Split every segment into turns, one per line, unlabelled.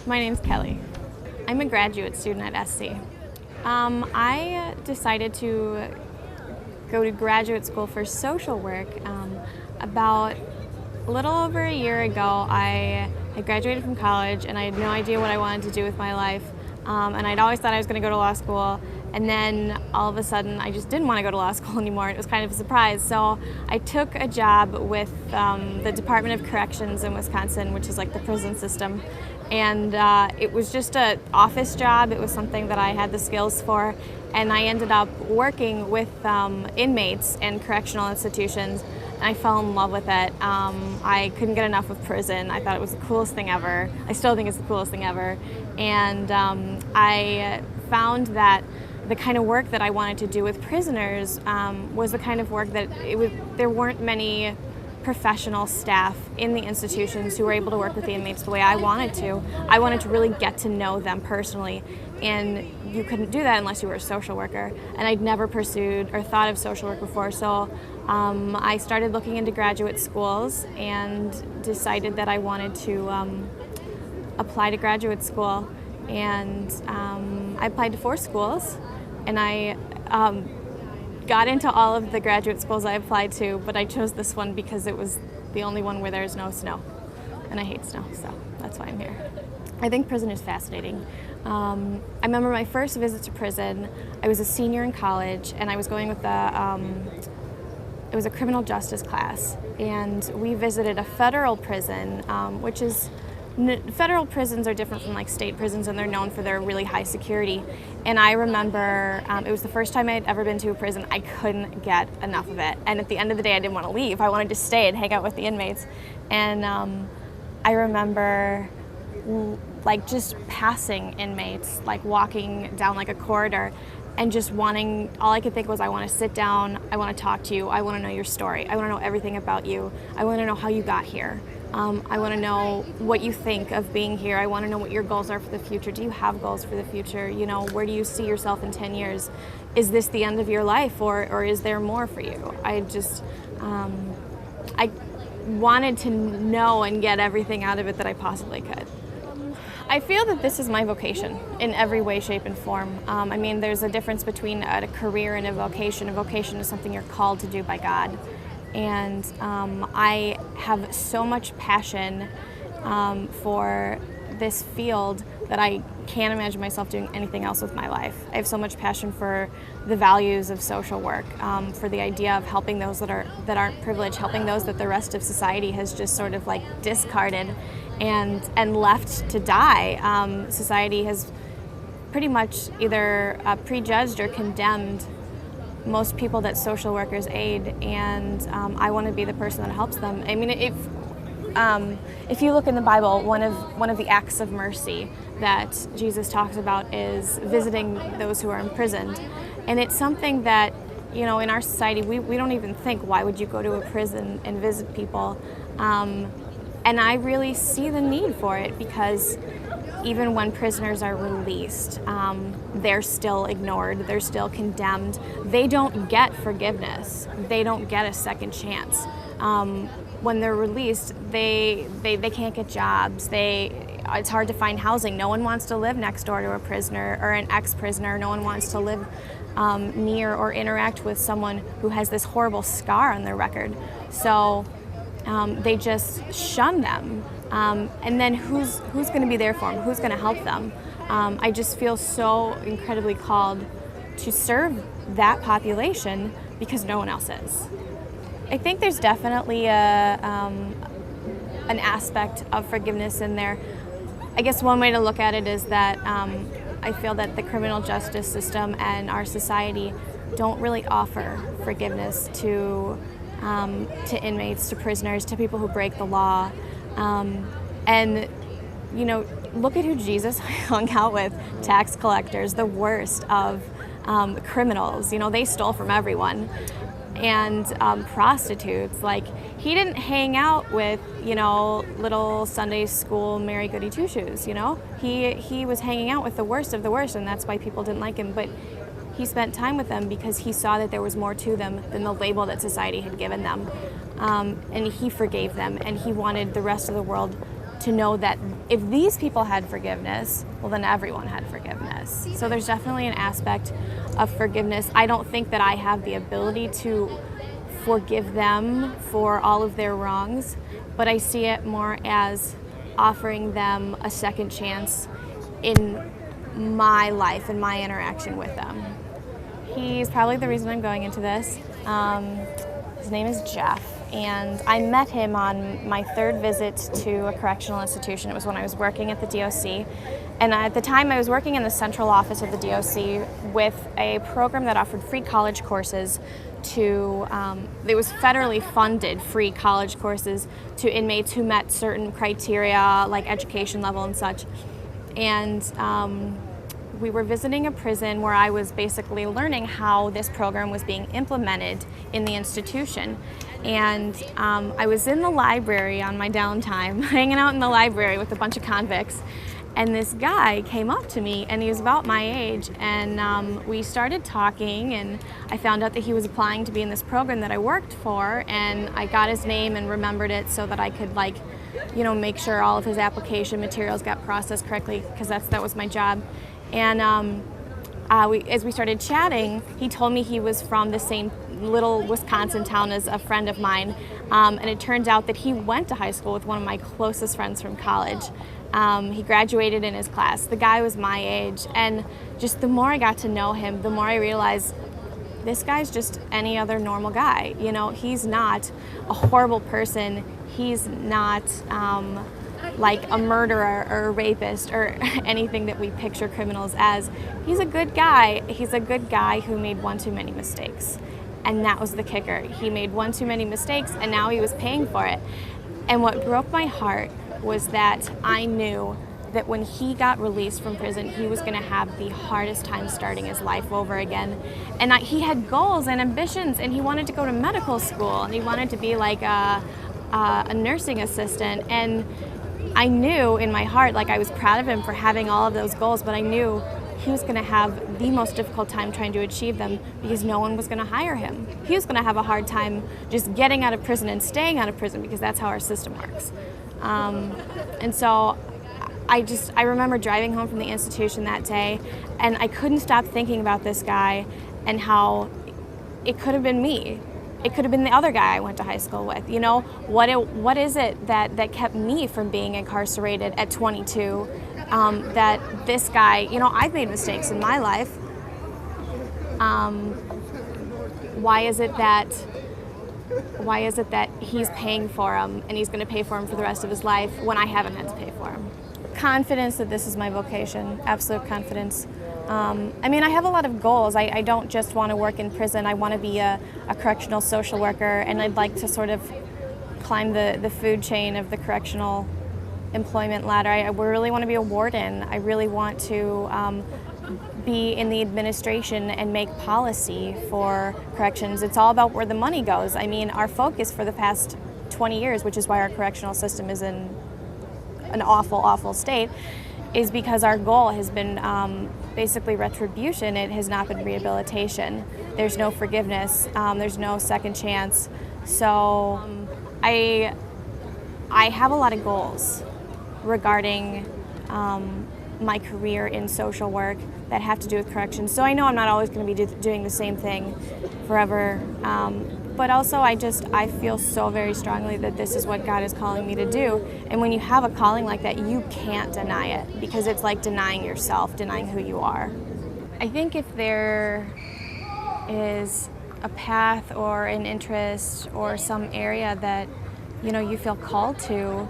My name's Kelly. I'm a graduate student at SC. I decided to go to graduate school for social work about a little over a year ago. I had graduated from college and I had no idea what I wanted to do with my life. And I'd always thought I was going to go to law school, and then all of a sudden I just didn't want to go to law school anymore. It was kind of a surprise. So I took a job with the Department of Corrections in Wisconsin, which is like the prison system. And it was just an office job. It was something that I had the skills for. And I ended up working with inmates in correctional institutions. And I fell in love with it. I couldn't get enough of prison. I thought it was the coolest thing ever. I still think it's the coolest thing ever. And I found that the kind of work that I wanted to do with prisoners was the kind of work that there weren't many professional staff in the institutions who were able to work with the inmates the way I wanted to. I wanted to really get to know them personally, and you couldn't do that unless you were a social worker. And I'd never pursued or thought of social work before, so I started looking into graduate schools and decided that I wanted to apply to graduate school. And I applied to 4 schools, and I got into all of the graduate schools I applied to, but I chose this one because it was the only one where there's no snow, and I hate snow, so that's why I'm here. I think prison is fascinating. I remember my first visit to prison. I was a senior in college, and I was going with it was a criminal justice class, and we visited a federal prison, which is federal prisons are different from like state prisons, and they're known for their really high security. And I remember it was the first time I'd ever been to a prison. I couldn't get enough of it, and at the end of the day I didn't want to leave. I wanted to stay and hang out with the inmates. And I remember like just passing inmates, like walking down like a corridor, and just wanting, all I could think was, I want to sit down, I want to talk to you, I want to know your story, I want to know everything about you, I want to know how you got here. I want to know what you think of being here. I want to know what your goals are for the future. Do you have goals for the future? You know, where do you see yourself in 10 years? Is this the end of your life, or is there more for you? I just, I wanted to know and get everything out of it that I possibly could. I feel that this is my vocation in every way, shape, and form. I mean, there's a difference between a career and a vocation. A vocation is something you're called to do by God. And I have so much passion for this field that I can't imagine myself doing anything else with my life. I have so much passion for the values of social work, for the idea of helping those that aren't privileged, helping those that the rest of society has just sort of like discarded and left to die. Society has pretty much either prejudged or condemned most people that social workers aid, and I want to be the person that helps them. I mean, if you look in the Bible, one of the acts of mercy that Jesus talks about is visiting those who are imprisoned, and it's something that, you know, in our society we don't even think, why would you go to a prison and visit people? And I really see the need for it, because even when prisoners are released, they're still ignored, they're still condemned. They don't get forgiveness. They don't get a second chance. When they're released, they can't get jobs. It's hard to find housing. No one wants to live next door to a prisoner or an ex-prisoner. No one wants to live near or interact with someone who has this horrible scar on their record. So they just shun them. And then who's going to be there for them? Who's going to help them? I just feel so incredibly called to serve that population because no one else is. I think there's definitely an aspect of forgiveness in there. I guess one way to look at it is that I feel that the criminal justice system and our society don't really offer forgiveness to inmates, to prisoners, to people who break the law. And, you know, look at who Jesus hung out with: tax collectors, the worst of criminals. You know, they stole from everyone. And prostitutes. Like, he didn't hang out with, you know, little Sunday school Mary Goody Two-Shoes, you know? He was hanging out with the worst of the worst, and that's why people didn't like him. But he spent time with them because he saw that there was more to them than the label that society had given them. And he forgave them, and he wanted the rest of the world to know that if these people had forgiveness, well, then everyone had forgiveness. So there's definitely an aspect of forgiveness. I don't think that I have the ability to forgive them for all of their wrongs, but I see it more as offering them a second chance in my life and my interaction with them. He's probably the reason I'm going into this. His name is Jeff, and I met him on my third visit to a correctional institution. It was when I was working at the DOC, and at the time I was working in the central office of the DOC with a program that offered free college courses to, it was federally funded free college courses to inmates who met certain criteria like education level and such. And we were visiting a prison where I was basically learning how this program was being implemented in the institution. And I was in the library on my downtime, hanging out in the library with a bunch of convicts, and this guy came up to me, and he was about my age, and we started talking, and I found out that he was applying to be in this program that I worked for, and I got his name and remembered it so that I could, like, you know, make sure all of his application materials got processed correctly, because that was my job. And as we started chatting, he told me he was from the same little Wisconsin town as a friend of mine, and it turns out that he went to high school with one of my closest friends from college. He graduated in his class. The guy was my age, and just the more I got to know him, the more I realized this guy's just any other normal guy. You know, he's not a horrible person. He's not like a murderer or a rapist or anything that we picture criminals as. He's a good guy. He's a good guy who made one too many mistakes. And that was the kicker. He made one too many mistakes, and now he was paying for it. And what broke my heart was that I knew that when he got released from prison, he was going to have the hardest time starting his life over again. And he had goals and ambitions, and he wanted to go to medical school, and he wanted to be like a nursing assistant. And I knew in my heart, like, I was proud of him for having all of those goals, but I knew he was going to have the most difficult time trying to achieve them because no one was going to hire him. He was going to have a hard time just getting out of prison and staying out of prison because that's how our system works. And so I remember driving home from the institution that day, and I couldn't stop thinking about this guy and how it could have been me. It could have been the other guy I went to high school with. You know, what is it that kept me from being incarcerated at 22? That this guy, you know, I've made mistakes in my life. Why is it that he's paying for them and he's going to pay for them for the rest of his life when I haven't had to pay for them? Confidence that this is my vocation, absolute confidence. I mean, I have a lot of goals. I don't just want to work in prison. I want to be a correctional social worker, and I'd like to sort of climb the food chain of the correctional employment ladder. I really want to be a warden. I really want to be in the administration and make policy for corrections. It's all about where the money goes. I mean, our focus for the past 20 years, which is why our correctional system is in an awful, awful state, is because our goal has been basically retribution. It has not been rehabilitation. There's no forgiveness. There's no second chance. So I have a lot of goals regarding my career in social work that have to do with corrections. So I know I'm not always going to be doing the same thing forever. But also I feel so very strongly that this is what God is calling me to do. And when you have a calling like that, you can't deny it, because it's like denying yourself, denying who you are. I think if there is a path or an interest or some area that, you know, you feel called to,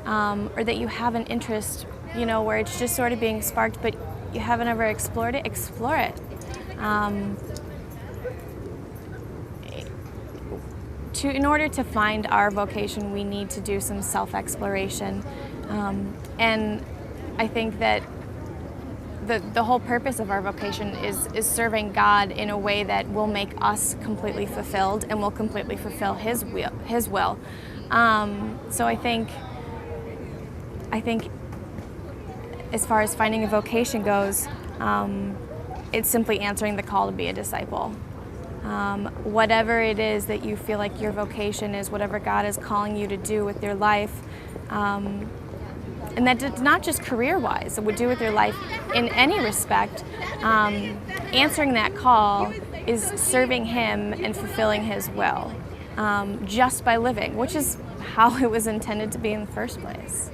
or that you have an interest, you know, where it's just sort of being sparked, but you haven't ever explored it, explore it. In order to find our vocation, we need to do some self-exploration. And I think that the whole purpose of our vocation is serving God in a way that will make us completely fulfilled and will completely fulfill His will. So I think as far as finding a vocation goes, it's simply answering the call to be a disciple. Whatever it is that you feel like your vocation is, whatever God is calling you to do with your life, And that's not just career-wise, it would do with your life in any respect. Answering that call is serving Him and fulfilling His will just by living, which is how it was intended to be in the first place.